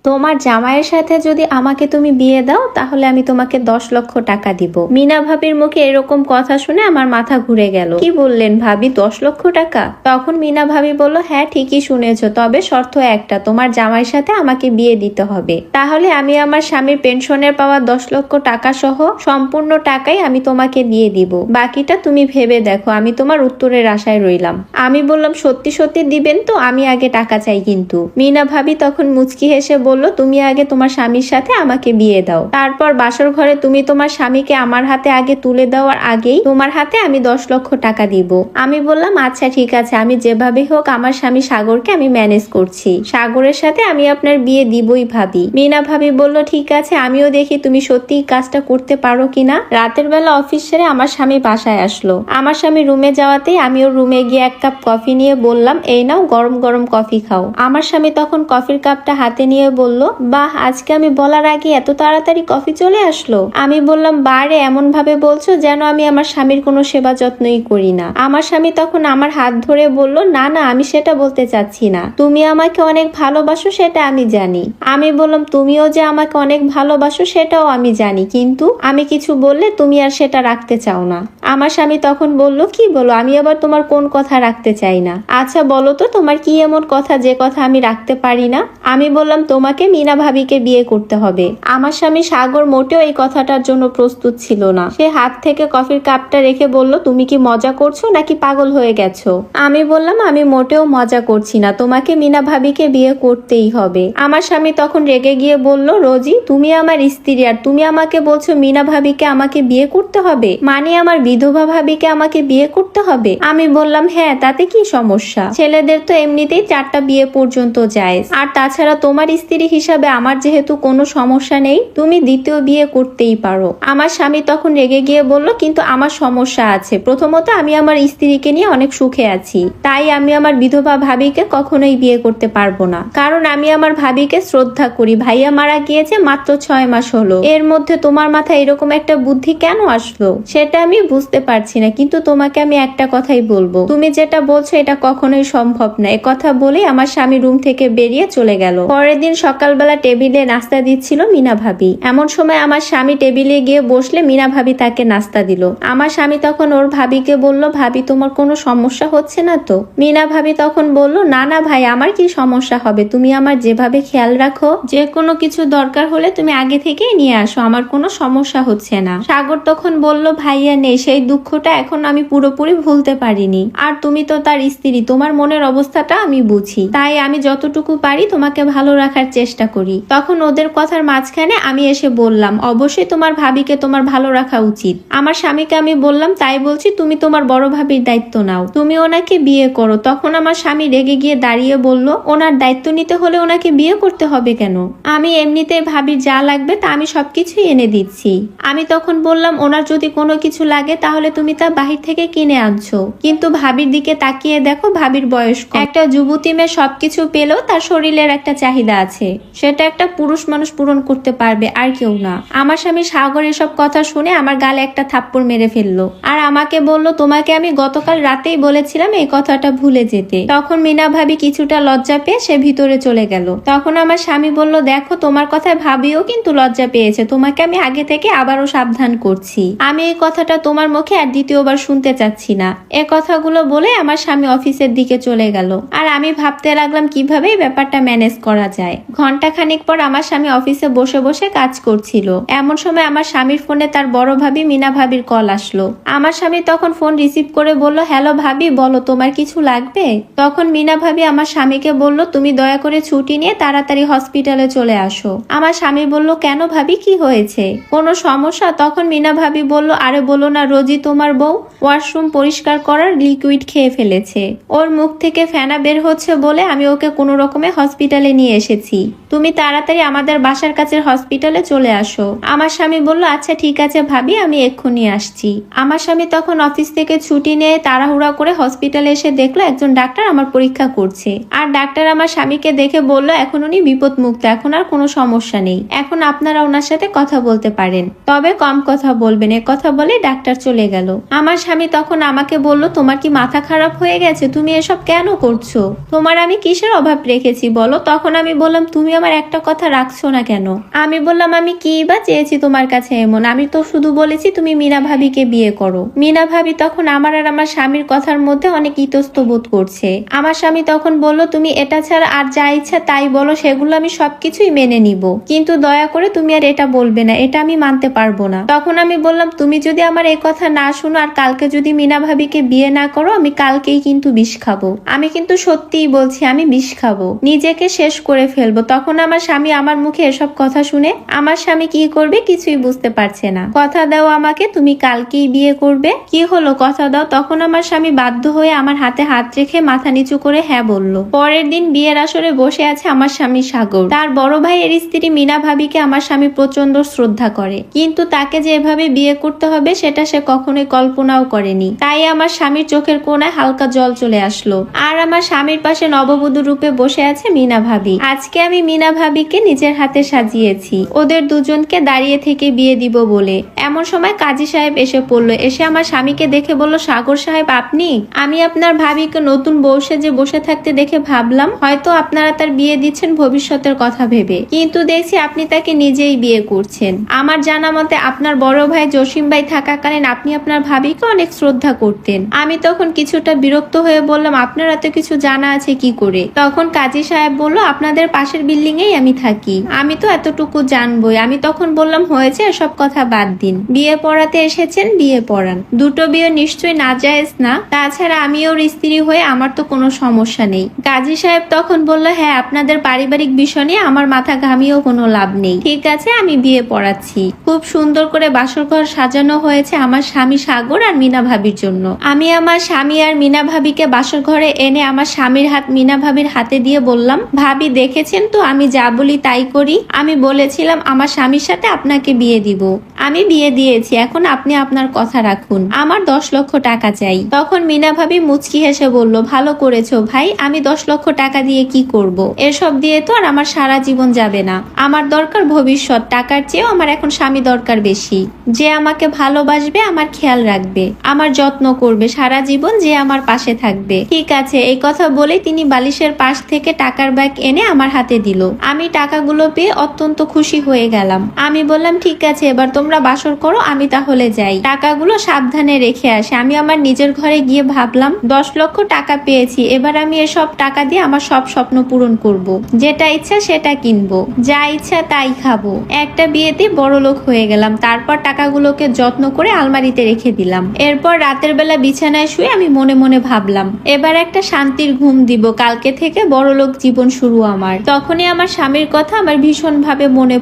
তোমার জামাইয়ের সাথে যদি আমাকে তুমি বিয়ে দাও তাহলে আমি তোমাকে 10 লক্ষ টাকা দিব। মিনা ভাবির মুখে এরকম কথা শুনে আমার মাথা ঘুরে গেল। কি বললেন ভাবি, 10 লক্ষ টাকা? তখন মিনা ভাবি বলল, হ্যাঁ ঠিকই শুনেছো, তবে শর্ত একটা, তোমার জামাইয়ের সাথে আমাকে বিয়ে দিতে হবে। তাহলে আমি আমার স্বামীর পেনশনের পাওয়া 10 লক্ষ টাকা সহ সম্পূর্ণ টাকাই আমি তোমাকে দিয়ে দিব, বাকিটা তুমি ভেবে দেখো। আমি তোমার উত্তরের আশায় রইলাম। আমি বললাম, সত্যি সত্যি দিবেন তো? আমি আগে টাকা চাই কিন্তু। মিনা ভাবি তখন মুচকি হেসে বলল, তুমি আগে তোমার স্বামীর সাথে আমাকে বিয়ে দাও, তারপর বাসর ঘরে তুমি তোমার স্বামীকে আমার হাতে আগে তুলে দেওয়ার আগেই তোমার হাতে আমি 10 লক্ষ টাকা দিব। আমি বললাম, আচ্ছা ঠিক আছে, আমি যেভাবে হোক আমার স্বামী সাগরকে আমি ম্যানেজ করছি, সাগরের সাথে আমি আপনার বিয়ে দিবই ভাবি। মিনা ভাবি বলল, ঠিক আছে, আমিও দেখি তুমি সত্যি কাজটা করতে পারো কিনা। রাতের বেলা অফিস সেরে আমার স্বামী বাসায় আসলো। আমার স্বামী রুমে যাওয়াতেই আমিও রুমে গিয়ে 1 কাপ কফি নিয়ে বললাম, এই নাও গরম গরম কফি খাও। আমার স্বামী তখন কফির কাপটা হাতে নিয়ে বলল, বাহ, আজকে আমি বলার আগে এত তাড়াতাড়ি কফি চলে আসলো। আমি বললাম, বারে এমন ভাবে বলছো যেন আমি আমার স্বামীর কোনো সেবা যত্নই করি না। আমার স্বামী তখন আমার হাত ধরে বলল, না না, আমি সেটা বলতে চাচ্ছি না, তুমি আমাকে অনেক ভালোবাসো সেটা আমি জানি। আমি বললাম, তুমিও যে আমাকে অনেক ভালোবাসো সেটাও আমি জানি, কিন্তু আমি কিছু বললে তুমি আর সেটা রাখতে চাও না। আমার স্বামী তখন বলল, কি বলো, আমি আবার তোমার কোন কথা রাখতে চাই না? আচ্ছা বলো তো, তোমার কি এমন কথা যে কথা আমি রাখতে পারি না? আমি বললাম, তোমাকে মিনা ভাবিকে বিয়ে করতে হবে। আমার স্বামী সাগর মোটেও এই কথাটার জন্য প্রস্তুত ছিল না। সে হাত থেকে কফির কাপটা রেখে বলল, তুমি কি মজা করছো নাকি পাগল হয়ে গেছো? আমি বললাম, আমি মোটেও মজা করছি না, তোমাকে মিনা ভাবিকে বিয়ে করতেই হবে। আমার স্বামী তখন রেগে গিয়ে বলল, রোজি, তুমি আমার স্ত্রী আর তুমি আমাকে বলছো মিনা ভাবিকে আমাকে বিয়ে করতে হবে, মানে আমার বিধবা ভাবিকে আমাকে বিয়ে করতে হবে? আমি বললাম, হ্যাঁ, তাতে কি সমস্যা? ছেলেদের তো এমনিতেই 4টা বিয়ে পর্যন্ত যায়, আর তাছাড়া তোমার স্ত্রী হিসাবে আমার যেহেতু কোনো সমস্যা নেই, তুমি দ্বিতীয় বিয়ে করতেই পারো। আমার স্বামী তখন রেগে গিয়ে বলল, কিন্তু আমার সমস্যা আছে। প্রথমত, আমি আমার স্ত্রীকে নিয়ে অনেক সুখে আছি, তাই আমি আমার বিধবা ভাবিকে কখনোই বিয়ে করতে পারবো না, কারণ আমি আমার ভাবিকে শ্রদ্ধা করি। ভাইয়া মারা গিয়েছে মাত্র 6 মাস হলো, এর মধ্যে তোমার মাথায় এরকম একটা বুদ্ধি কেন আসলো সেটা আমি বুঝতে পারছি না, কিন্তু তোমাকে আমি একটা কথাই বলবো, তুমি যেটা বলছো এটা কখনোই সম্ভব না। কথা বলেই আমার স্বামী রুম থেকে বেরিয়ে চলে গেল। পরের দিন সকালবেলা টেবিলে নাস্তা দিচ্ছিল মিনা ভাবি। এমন সময় আমার স্বামী টেবিলে গিয়ে বসলে মিনা ভাবি তাকে নাস্তা দিল। আমার স্বামী তখন ওর ভাবিকে বলল, ভাবি তোমার কোনো সমস্যা হচ্ছে না তো? মিনা ভাবি তখন বলল, না না ভাই, আমার কি সমস্যা হবে? তুমি আমার যেভাবে খেয়াল রাখো, যে কোনো কিছু দরকার হলে তুমি আগে থেকেই নিয়ে আসো, আমার কোনো সমস্যা হচ্ছে না। সাগর তখন বলল, ভাইয়া নেই, সেই দুঃখটা এখন আমি পুরোপুরি ভুলতে পারিনি, আর তুমি তো তার স্ত্রী, তোমার মনের অবস্থাটা আমি বুঝি, তাই আমি যতটুকু পারি তোমাকে ভালো রাখার চেষ্টা করি। তখন ওদের কথার মাঝখানে আমি এসে বললাম, অবশ্যই তোমার ভাবিকে তোমার ভালো রাখা উচিত। আমার স্বামীকে আমি বললাম, তাই বলছি তুমি তোমার বড় ভাবির দায়িত্ব নাও, তুমি ওনাকে বিয়ে করো। তখন আমার স্বামী রেগে গিয়ে দাঁড়িয়ে বলল, ওনার দায়িত্ব নিতে হলে ওনাকে বিয়ে করতে হবে কেন? আমি এমনিতেই ভাবির যা লাগবে তা আমি সবকিছুই এনে দিচ্ছি। আমি তখন বললাম, ওনার যদি কোনো কিছু লাগে তাহলে তুমি তা বাহির থেকে কিনে আনছো, কিন্তু ভাবির দিকে তাকিয়ে দেখো, ভাবির বয়স কম। একটা যুবতী মেয়ে সবকিছু পেলেও তার শরীরের একটা চাহিদা আছে, সেটা একটা পুরুষ মানুষ পূরণ করতে পারবে, আর কেউ না। আমার স্বামী সাগর এসব কথা শুনে আমার গালে একটা থাপ্পড় মেরে ফেললো, আর আমাকে বলল, তোমাকে আমি গতকাল রাতেই বলেছিলাম এই কথাটা ভুলে যেতে। তখন মিনা ভাবি কিছুটা লজ্জা পেয়ে সে ভিতরে চলে গেল। তখন আমার স্বামী বলল, দেখো, তোমার কথায় ভাবিও কিন্তু লজ্জা পেয়েছে, তোমাকে আমি আগে থেকে আবারও সাবধান করছি, আমি এই কথাটা তোমার মুখে আর দ্বিতীয়বার শুনতে চাচ্ছি না। এ কথাগুলো বলে আমার স্বামী অফিসের দিকে চলে গেল, আর আমি ভাবতে লাগলাম কিভাবে এই ব্যাপারটা ম্যানেজ করা যায়। ঘন্টা খানিক পর আমার স্বামী অফিসে বসে বসে কাজ করছিল। এমন সময় আমার স্বামীর ফোনে তার বড় ভাবি মিনা ভাবির কল আসলো। আমার স্বামী তখন ফোন রিসিভ করে বলল, হ্যালো ভাবি, বলো, তোমার কিছু লাগবে? তখন মিনা ভাবি আমার স্বামীকে বলল, তুমি দয়া করে ছুটি নিয়ে তাড়াতাড়ি হসপিটালে চলে আসো। আমার স্বামী বলল, কেন ভাবি, কি হয়েছে? কোনো সমস্যা? তখন মিনা ভাবি বলল, আরে বলো না, রোজি তোমার বউ ওয়াশরুম পরিষ্কার করার লিকুইড খেয়ে ফেলেছে, ওর মুখ থেকে ফেনা বের হচ্ছে বলে আমি ওকে কোনো রকমে হসপিটালে নিয়ে এসেছি, তুমি তাড়াতাড়ি আমাদের বাসার কাছের হসপিটালে চলে আসো। আমার স্বামী বলল, আচ্ছা ঠিক আছে ভাবি, আমি এক্ষুনি আসছি। আমার স্বামী তখন অফিস থেকে ছুটি নিয়ে তাড়াহুড়া করে হসপিটালে এসে দেখলো একজন ডাক্তার আমার পরীক্ষা করছে, আর ডাক্তার আমার স্বামীকে দেখে বলল, এখন উনি বিপদ মুক্ত, এখন আর কোনো সমস্যা নেই, এখন আপনারা ওনার সাথে কথা বলতে পারেন, তবে কম কথা বলবেন। এ কথা বলে ডাক্তার চলে গেল। আমার স্বামী তখন আমাকে বলল, তোমার কি মাথা খারাপ হয়ে গেছে? তুমি এসব কেন করছো? তোমার আমি কিসের অভাব রেখেছি বলো? তখন আমি বললাম, তুমি আমার একটা কথা রাখছো না কেন? আমি বললাম আমি কি বা চেয়েছি তোমার কাছে এমন? আমি তো শুধু বলেছি তুমি মিনা ভাবিকে বিয়ে করো। মিনা ভাবি তখন আমার আর আমার স্বামীর কথার মধ্যে অনেক ইতস্ত বোধ করছে। আমার স্বামী তখন বলল, তুমি এটা ছাড়া আর যা ইচ্ছা তাই বলো, সেগুলো আমি সবকিছুই মেনে নিব, কিন্তু দয়া করে তুমি আর এটা বলবে না, এটা আমি মানতে পারবো না। তখন আমি বললাম, তুমি যদি আমার এই কথা না শুনো আর কালকে যদি মিনা ভাবিকে বিয়ে না করো, আমি কালকেই কিন্তু বিষ খাবো। আমি কিন্তু সত্যিই বলছি, আমি বিষ খাবো, নিজেকে শেষ করে ফেলবো। তখন আমার স্বামী আমার মুখে এসব কথা শুনে আমার স্বামী কি করবে কিছুই বুঝতে পারছে না। কথা দাও আমাকে, তুমি কালকেই বিয়ে করবে। কি হলো, কথা দাও। তখন আমার স্বামী বাধ্য হয়ে আমার হাতে হাত রেখে মাথা নিচু করে হ্যাঁ বলল। পরের দিন বিয়ের আসরে বসে আছে আমার স্বামী সাগর। তার বড় ভাইয়ের স্ত্রী মিনা ভাবিকে আমার স্বামী প্রচন্ড শ্রদ্ধা করে, কিন্তু তাকে যে এভাবে বিয়ে করতে হবে সেটা সে কখনোই কল্পনাও করেনি। তাই আমার স্বামীর চোখের কোণায় হালকা জল চলে আসলো। আর আমার স্বামীর পাশে নববধূ রূপে বসে আছে মিনা ভাবি। আজকে আমি মিনা ভাবিকে নিজের হাতে সাজিয়েছি ওদের দুজনকে দাঁড়িয়ে থেকে বিয়ে দিব বলে। এমন সময় কাজী সাহেব এসে পড়লো। এসে আমার স্বামীকে দেখে বলল, সাগর সাহেব আপনি? আমি আপনার ভাবিকে নতুন বউ সেজে বসে থাকতে দেখে ভাবলাম হয়তো আপনারা তার বিয়ে দিচ্ছেন ভবিষ্যতের কথা ভেবে, কিন্তু দেখছি আপনি তাকে নিজেই বিয়ে করছেন। আমার জানা মতে আপনার বড় ভাই জসিম ভাই থাকাকালীন আপনি আপনার ভাবিকে অনেক শ্রদ্ধা করতেন। আমি তখন কিছুটা বিরক্ত হয়ে বললাম, আপনারা তো কিছু জানা আছে কি করে? তখন কাজী সাহেব বলল, আপনাদের পাশের বিল্ডিং এই আমি থাকি, আমি তো এতটুকু জানবই। আমি তখন বললাম, হয়েছে এসব কথা বাদ দিন, বিয়ে পড়াতে এসেছেন বিয়ে পড়ান। দুটো বিয়ে নিশ্চয়ই নাজায়েজ না, তাছাড়া আমি ওর স্ত্রী হয়ে আমার তো কোনো সমস্যা নেই। কাজী সাহেব তখন বলল, হ্যাঁ আপনাদের পারিবারিক বিষয় নিয়ে আমার মাথা ঘামিয়েও কোনো লাভ নেই, ঠিক আছে আমি বিয়ে পড়াচ্ছি। খুব সুন্দর করে বাসর ঘর সাজানো হয়েছে আমার স্বামী সাগর আর মিনা ভাবির জন্য। আমি আমার স্বামী আর মিনা ভাবিকে বাসর ঘরে এনে আমার স্বামীর হাত মিনা ভাবির হাতে দিয়ে বললাম, ভাবি দেখেছেন তো আমি যা বলি তাই করি। আমি বলেছিলাম আমার স্বামীর সাথে আপনাকে বিয়ে দিব, আমি বিয়ে দিয়েছি, এখন আপনি আপনার কথা রাখুন, আমার 10 লক্ষ টাকা চাই। তখন মিনা ভাবি মুচকি হেসে বলল, ভালো করেছো ভাই, আমি 10 লক্ষ টাকা দিয়ে কি করব? এসব দিয়ে তো আর আমার সারা জীবন যাবে না, আমার দরকার ভবিষ্যৎ। টাকার চেয়েও আমার এখন স্বামী দরকার বেশি, যে আমাকে ভালোবাসবে, আমার খেয়াল রাখবে, আমার যত্ন করবে সারা জীবন, যে আমার পাশে থাকবে। ঠিক আছে, এই কথা বলে তিনি বালিশের পাশ থেকে টাকার ব্যাগ এনে আমার হাতে দিল। আমি টাকাগুলো পেয়ে অত্যন্ত খুশি হয়ে গেলাম। আমি বললাম, ঠিক আছে এবার তোমরা বাসর করো, আমি তাহলে যাই, টাকাগুলো সাবধানে রেখে আসি। আমি আমার নিজের ঘরে গিয়ে ভাবলাম 10 লক্ষ টাকা পেয়েছি, এবার আমি এসব টাকা দিয়ে আমার সব স্বপ্ন পূরণ করব, যেটা ইচ্ছা সেটা কিনবো, যা ইচ্ছা তাই খাবো। একটা বিয়েতে বড় লোক হয়ে গেলাম। তারপর টাকাগুলোকে যত্ন করে আলমারিতে রেখে দিলাম। এরপর রাতের বেলা বিছানায় শুয়ে আমি মনে মনে ভাবলাম, এবার একটা শান্তির ঘুম দিব, কালকে থেকে বড়লোক জীবন শুরু আমার। তখনই আমার স্বামীর কথা আমার ভীষণ ভাবে মনে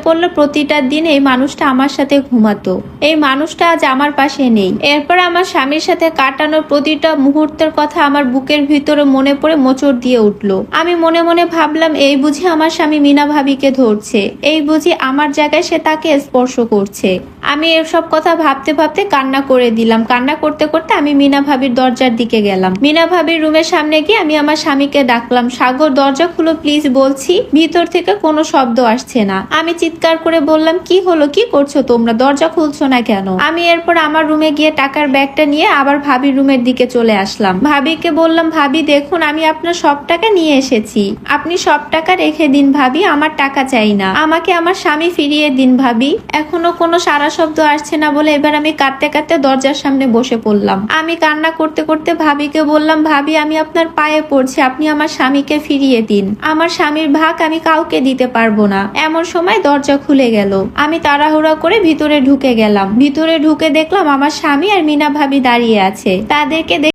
পড়লো প্রতিটা দিন এই মানুষটা আমার সাথে ঘুমাতো, এই মানুষটা আজ আমার পাশে নেই। এরপর আমার স্বামীর সাথে কাটানোর প্রতিটা মুহূর্তের কথা আমার বুকের ভিতরে মনে পড়ে মোচড় দিয়ে উঠলো। আমি মনে মনে ভাবলাম, এই বুঝি আমার স্বামী মিনা ভাবিকে ধরছে, এই বুঝি আমার জায়গায় সে তাকে স্পর্শ করছে। আমি এসব কথা ভাবতে ভাবতে কান্না করে দিলাম। কান্না করতে করতে আমি মিনা ভাবির দরজার দিকে গেলাম। মিনা ভাবির রুমের সামনে গিয়ে আমি আমার স্বামীকে ডাকলাম, সাগর দরজা খুলো প্লিজ, বলছি ভিতর থেকে কোনো শব্দ আসছে না। আমি চিৎকার করে বললাম, কি হলো, কি করছো তোমরা, দরজা খুলছো না কেন? আমি এরপর আমার রুমে গিয়ে টাকার ব্যাগটা নিয়ে আবার ভাবির রুমের দিকে চলে আসলাম। ভাবিকে বললাম, ভাবি দেখুন আমি আপনার সব টাকা নিয়ে এসেছি, আপনি সব টাকা রেখে দিন ভাবি, আমার টাকা চাই না, আমাকে আমার স্বামী ফিরিয়ে দিন ভাবি। এখনো কোনো সারা শব্দ আসছে না বলে এবার আমি কাঁদতে কাঁদতে দরজার সামনে বসে পড়লাম। আমি কান্না করতে করতে ভাবিকে বললাম, ভাবি আমি আপনার পায়ে পড়ছি, আপনি আমার স্বামীকে ফিরিয়ে দিন, আমার স্বামীর ভাগ আমি কাউকে দিতে পারবো না। এমন সময় দরজা খুলে গেল। আমি তাড়াহুড়া করে ভিতরে ঢুকে গেলাম। ভিতরে ঢুকে দেখলাম আমার স্বামী আর মিনা ভাবি দাঁড়িয়ে আছে। তাদেরকে